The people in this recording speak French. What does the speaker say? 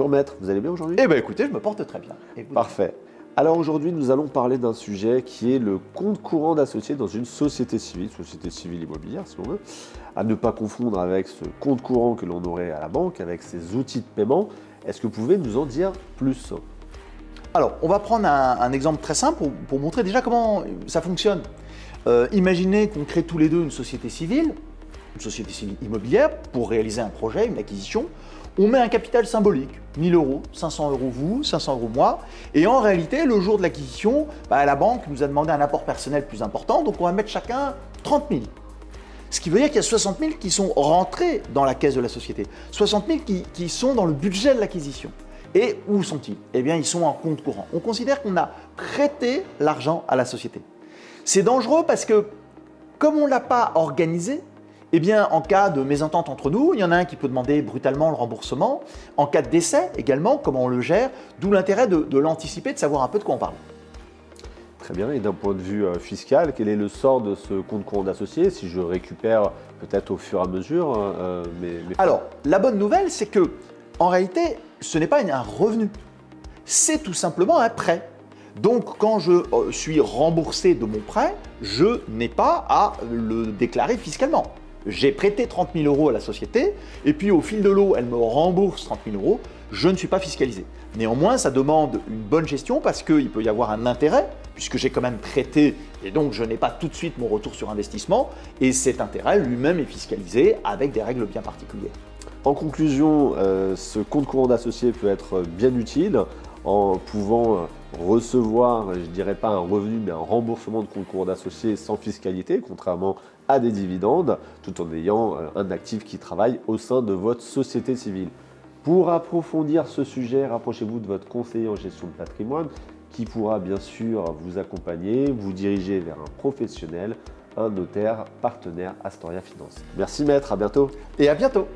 Bonjour maître, vous allez bien aujourd'hui? Eh bien écoutez, je me porte très bien. Et vous? Parfait. Alors aujourd'hui, nous allons parler d'un sujet qui est le compte courant d'associé dans une société civile immobilière si on veut, à ne pas confondre avec ce compte courant que l'on aurait à la banque, avec ses outils de paiement. Est-ce que vous pouvez nous en dire plus? Alors, on va prendre un exemple très simple pour montrer déjà comment ça fonctionne. Imaginez qu'on crée tous les deux une société civile immobilière, pour réaliser un projet, une acquisition. On met un capital symbolique, 1000 euros, 500 euros vous, 500 euros moi. Et en réalité, le jour de l'acquisition, la banque nous a demandé un apport personnel plus important, donc on va mettre chacun 30 000. Ce qui veut dire qu'il y a 60 000 qui sont rentrés dans la caisse de la société, 60 000 qui sont dans le budget de l'acquisition. Et où sont-ils? Eh bien, ils sont en compte courant. On considère qu'on a prêté l'argent à la société. C'est dangereux parce que, comme on ne l'a pas organisé, eh bien, en cas de mésentente entre nous, il y en a un qui peut demander brutalement le remboursement. En cas de décès également, comment on le gère, d'où l'intérêt de l'anticiper, de savoir un peu de quoi on parle. Très bien, et d'un point de vue fiscal, quel est le sort de ce compte courant d'associé si je récupère peut-être au fur et à mesure mes... Alors, la bonne nouvelle, c'est que, en réalité, ce n'est pas un revenu, c'est tout simplement un prêt. Donc, quand je suis remboursé de mon prêt, je n'ai pas à le déclarer fiscalement. J'ai prêté 30 000 euros à la société, et puis au fil de l'eau, elle me rembourse 30 000 euros, je ne suis pas fiscalisé. Néanmoins, ça demande une bonne gestion parce qu'il peut y avoir un intérêt, puisque j'ai quand même prêté, et donc je n'ai pas tout de suite mon retour sur investissement, et cet intérêt lui-même est fiscalisé avec des règles bien particulières. En conclusion, ce compte courant d'associé peut être bien utile en pouvant recevoir, je dirais pas un revenu, mais un remboursement de compte courant d'associé sans fiscalité, contrairement à des dividendes, tout en ayant un actif qui travaille au sein de votre société civile. Pour approfondir ce sujet, rapprochez-vous de votre conseiller en gestion de patrimoine qui pourra bien sûr vous accompagner, vous diriger vers un professionnel, un notaire partenaire Astoria Finance. Merci maître, à bientôt. Et à bientôt.